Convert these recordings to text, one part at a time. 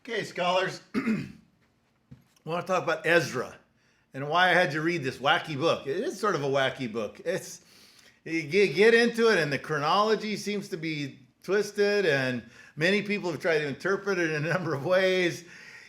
Okay, scholars, I want to talk about Ezra and why I had to read this wacky book. It is sort of a wacky book. You get into it, and the chronology seems to be twisted, and many people have tried to interpret it in a number of ways.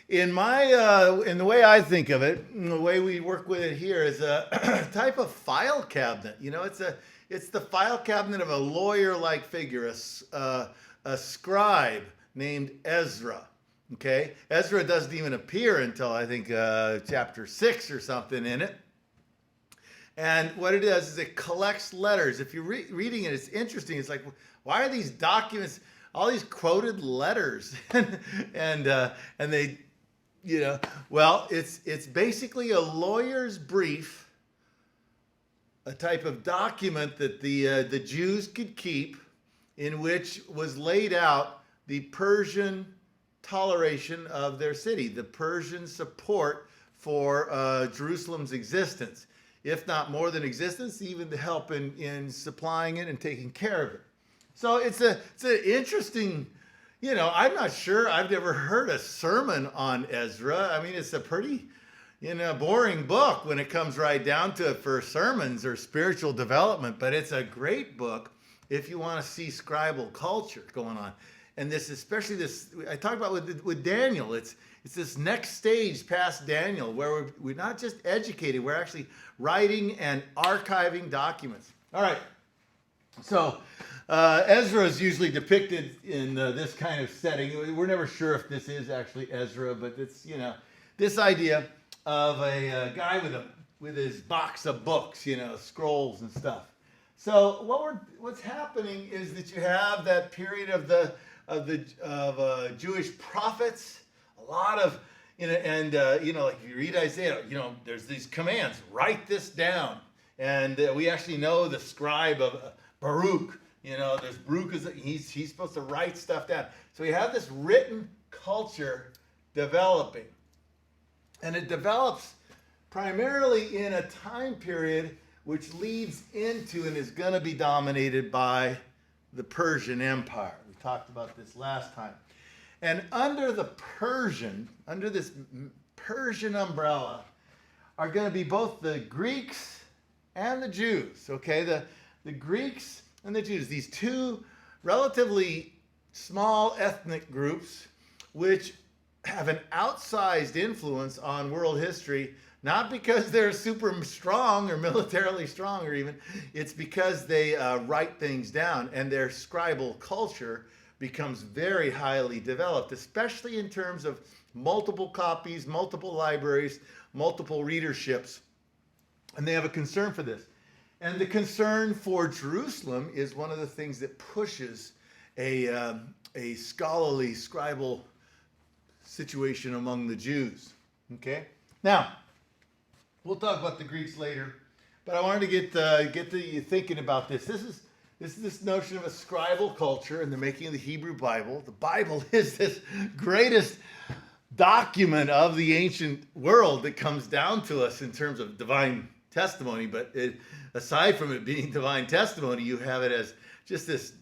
In the way I think of it, the way we work with it here is a type of file cabinet. It's the file cabinet of a lawyer-like figure, a scribe named Ezra. Okay, Ezra doesn't even appear until I think chapter 6 or something in it. And what it does is it collects letters. If you're reading it, it's interesting. It's like, why are these documents, all these quoted letters, and they, well, it's basically a lawyer's brief, a type of document that the Jews could keep, in which was laid out the Persian toleration of their city, the Persian support for Jerusalem's existence, if not more than existence, even the help in supplying it and taking care of it. So it's an interesting, I'm not sure, I've never heard a sermon on Ezra. I mean, it's a pretty, boring book when it comes right down to it for sermons or spiritual development, but it's a great book if you want to see scribal culture going on. And especially this, I talked about with Daniel. It's this next stage past Daniel where we're not just educated, we're actually writing and archiving documents. All right. So Ezra is usually depicted in this kind of setting. We're never sure if this is actually Ezra, but it's this idea of a guy with his box of books, scrolls and stuff. So what's happening is that you have that period of Jewish prophets, a lot of, like if you read Isaiah, there's these commands, write this down. And we actually know the scribe of Baruch, there's Baruch, he's supposed to write stuff down. So we have this written culture developing. And it develops primarily in a time period which leads into and is going to be dominated by the Persian Empire. We talked about this last time. And under this Persian umbrella are going to be both the Greeks and the Jews. Okay, the Greeks and the Jews, these two relatively small ethnic groups which have an outsized influence on world history, not because they're super strong or militarily strong or even, it's because they write things down, and their scribal culture becomes very highly developed, especially in terms of multiple copies, multiple libraries, multiple readerships. And they have a concern for this. And the concern for Jerusalem is one of the things that pushes a scholarly scribal situation among the Jews. Okay? Now, we'll talk about the Greeks later, but I wanted to get you thinking about this. This is this notion of a scribal culture and the making of the Hebrew Bible. The Bible is this greatest document of the ancient world that comes down to us in terms of divine testimony, but aside from it being divine testimony, you have it as just this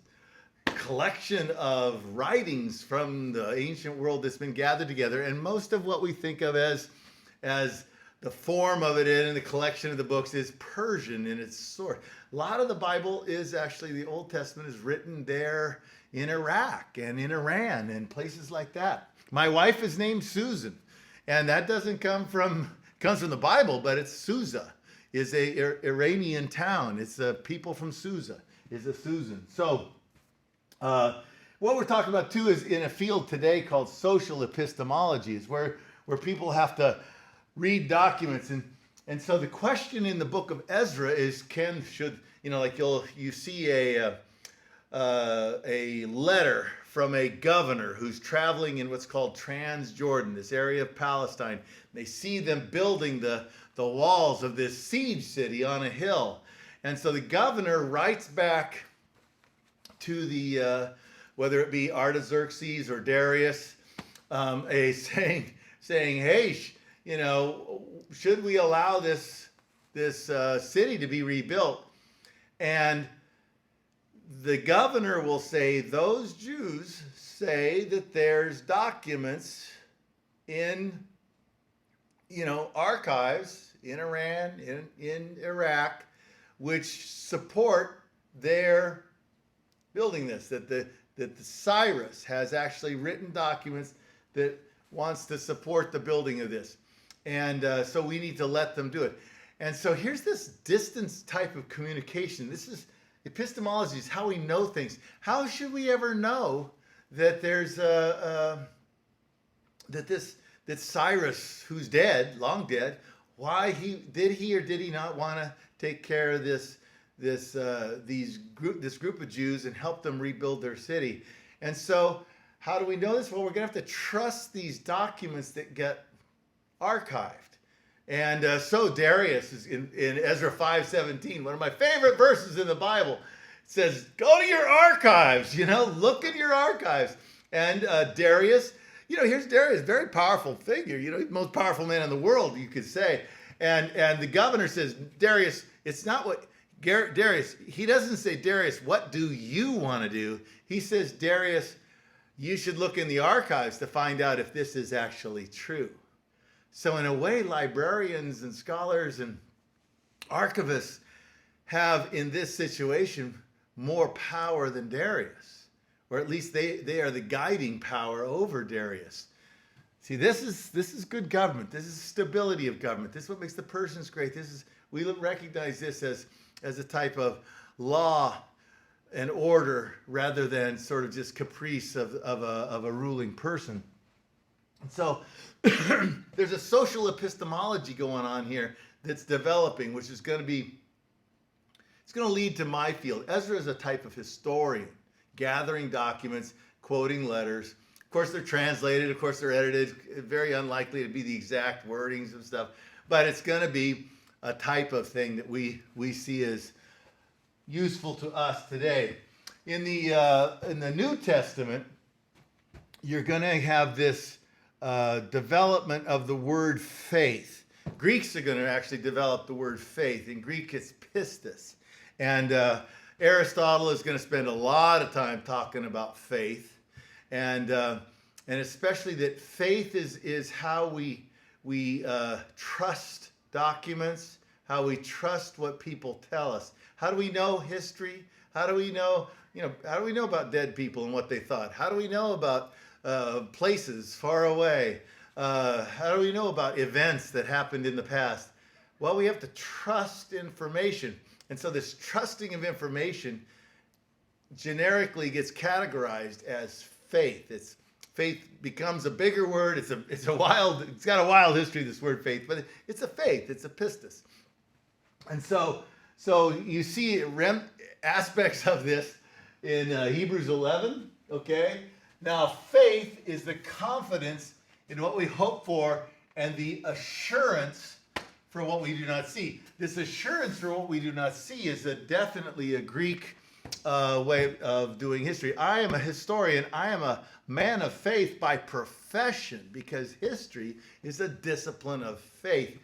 collection of writings from the ancient world that's been gathered together, and most of what we think of as the form of it in the collection of the books is Persian in its source. A lot of the Bible is actually, the Old Testament is written there in Iraq and in Iran and places like that. My wife is named Susan, and that comes from the Bible, but it's Susa, is a Iranian town. It's the people from Susa, is a Susan. So what we're talking about too is in a field today called social epistemology, is where people have to read documents, and so the question in the book of Ezra is you see a letter from a governor who's traveling in what's called Transjordan, this area of Palestine. They see them building the walls of this siege city on a hill, and so the governor writes back to the whether it be Artaxerxes or Darius, saying, hey, should we allow this city to be rebuilt? And the governor will say, those Jews say that there's documents in, archives in Iran, in Iraq, which support their building this, that the Cyrus has actually written documents that wants to support the building of this. And so we need to let them do it. And so here's this distance type of communication. This is epistemology, is how we know things. How should we ever know that there's that Cyrus, who's dead, long dead, why did he or did he not want to take care of this group of Jews and help them rebuild their city? And so how do we know this? Well, we're going to have to trust these documents that get archived. And so Darius is in Ezra 5:17, one of my favorite verses in the Bible. It says, go to your archives, look in your archives. And Darius, here's Darius, very powerful figure, he's the most powerful man in the world, you could say. And the governor says, Darius, it's not what, Darius, he doesn't say, Darius, what do you want to do? He says, Darius, you should look in the archives to find out if this is actually true. So in a way, librarians and scholars and archivists have, in this situation, more power than Darius. Or at least they are the guiding power over Darius. See, this is good government. This is stability of government. This is what makes the Persians great. We recognize this as a type of law and order rather than sort of just caprice of a ruling person. And so there's a social epistemology going on here that's developing, which is going to lead to my field. Ezra is a type of historian, gathering documents, quoting letters. Of course, they're translated. Of course, they're edited. Very unlikely to be the exact wordings and stuff. But it's going to be a type of thing that we see as useful to us today. In the New Testament, you're going to have this development of the word faith. Greeks are going to actually develop the word faith. In Greek, it's pistis. And Aristotle is going to spend a lot of time talking about faith. And especially that faith is how we trust documents, how we trust what people tell us. How do we know history? How do we know about dead people and what they thought? How do we know about places far away? How do we know about events that happened in the past? Well, we have to trust information. And so this trusting of information generically gets categorized as faith. Faith becomes a bigger word. It's got a wild history, this word faith, but it's a faith. It's a pistis. And so you see aspects of this in Hebrews 11, okay? Now, faith is the confidence in what we hope for and the assurance for what we do not see. This assurance for what we do not see is definitely a Greek way of doing history. I am a historian. I am a man of faith by profession because history is a discipline of faith.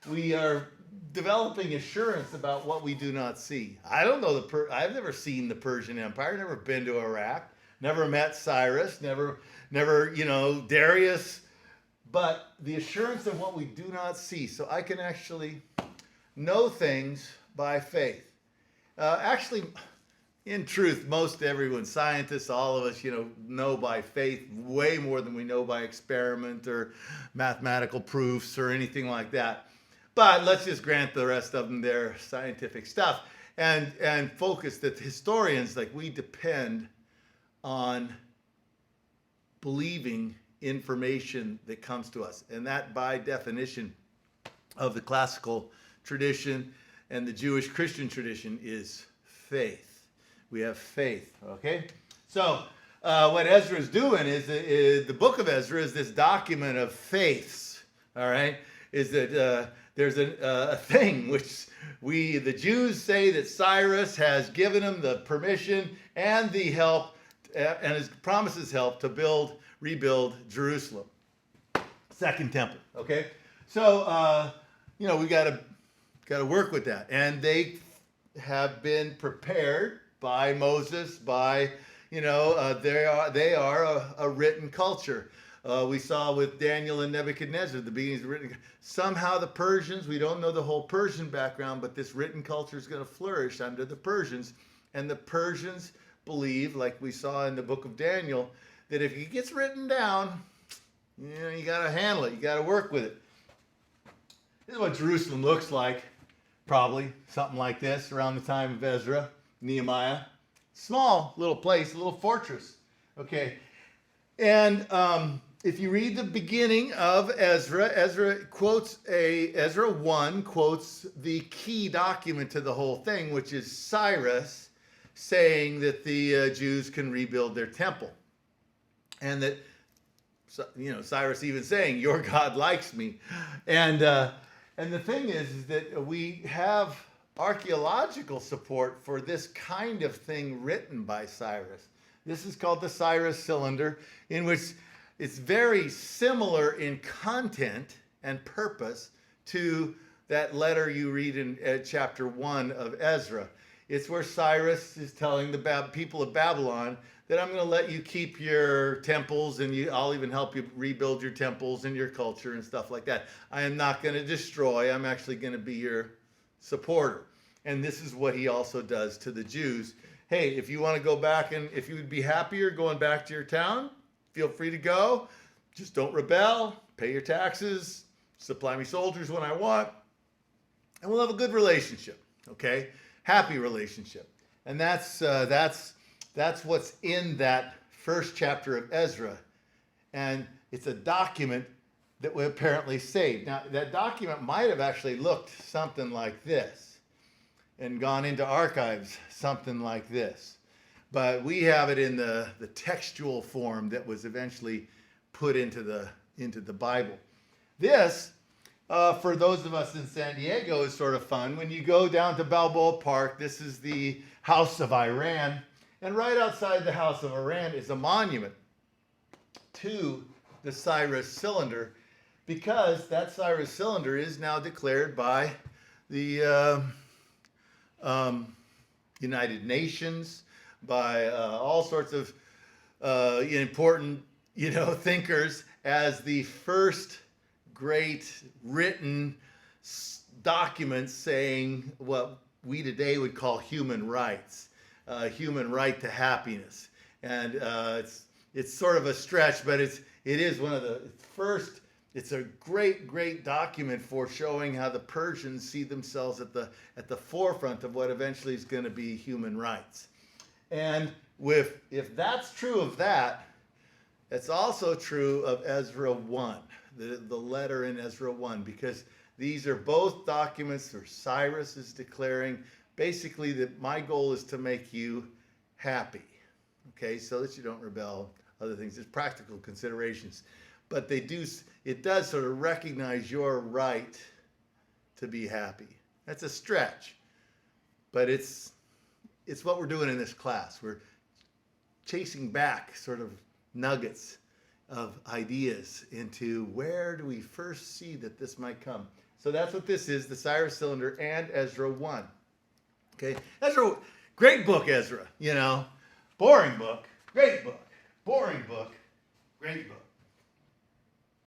We are developing assurance about what we do not see. I don't know I've never seen the Persian Empire, never been to Iraq, never met Cyrus, never Darius, but the assurance of what we do not see. So I can actually know things by faith. Actually, in truth, most everyone, scientists, all of us, know by faith way more than we know by experiment or mathematical proofs or anything like that. But let's just grant the rest of them their scientific stuff and focus that historians, we depend on believing information that comes to us. And that, by definition of the classical tradition and the Jewish Christian tradition, is faith. We have faith, okay? So what Ezra is doing is the book of Ezra is this document of faiths, all right? Is that there's a thing which the Jews say that Cyrus has given them the permission and the help and his promises help to rebuild Jerusalem, Second Temple. Okay, so we got to work with that, and they have been prepared by Moses. They are a written culture. We saw with Daniel and Nebuchadnezzar, the beginnings of written. Somehow the Persians, we don't know the whole Persian background, but this written culture is going to flourish under the Persians. And the Persians believe, like we saw in the book of Daniel, that if it gets written down, you got to handle it. You got to work with it. This is what Jerusalem looks like, probably something like this around the time of Ezra, Nehemiah. Small little place, a little fortress. Okay. And if you read the beginning of Ezra, Ezra 1 quotes the key document to the whole thing, which is Cyrus saying that the Jews can rebuild their temple. And that, Cyrus even saying, your God likes me. And the thing is that we have archaeological support for this kind of thing written by Cyrus. This is called the Cyrus Cylinder, in which it's very similar in content and purpose to that letter you read in chapter 1 of Ezra. It's where Cyrus is telling the people of Babylon that I'm going to let you keep your temples, and I'll even help you rebuild your temples and your culture and stuff like that. I am not going to destroy. I'm actually going to be your supporter. And this is what he also does to the Jews. Hey, if you want to go back, and if you would be happier going back to your town, feel free to go. Just don't rebel. Pay your taxes. Supply me soldiers when I want. And we'll have a good relationship. Okay? Happy relationship. And that's what's in that first chapter of Ezra. And it's a document that we apparently saved. Now, that document might have actually looked something like this and gone into archives something like this. But we have it in the textual form that was eventually put into the Bible. This, for those of us in San Diego, is sort of fun. When you go down to Balboa Park, this is the House of Iran. And right outside the House of Iran is a monument to the Cyrus Cylinder, because that Cyrus Cylinder is now declared by the United Nations, by all sorts of important, thinkers as the first great written document saying what we today would call human rights, human right to happiness. And it's sort of a stretch, but it is one of the first. It's a great document for showing how the Persians see themselves at the forefront of what eventually is going to be human rights. And if that's true of that, it's also true of Ezra 1, the letter in Ezra 1, because these are both documents where Cyrus is declaring basically that my goal is to make you happy, okay, so that you don't rebel, other things. There's practical considerations. But it does sort of recognize your right to be happy. That's a stretch, but it's what we're doing in this class. We're chasing back sort of nuggets of ideas into where do we first see that this might come. So that's what this is, the Cyrus Cylinder and Ezra 1. Okay, Ezra, great book, Ezra, boring book, great book, boring book, great book.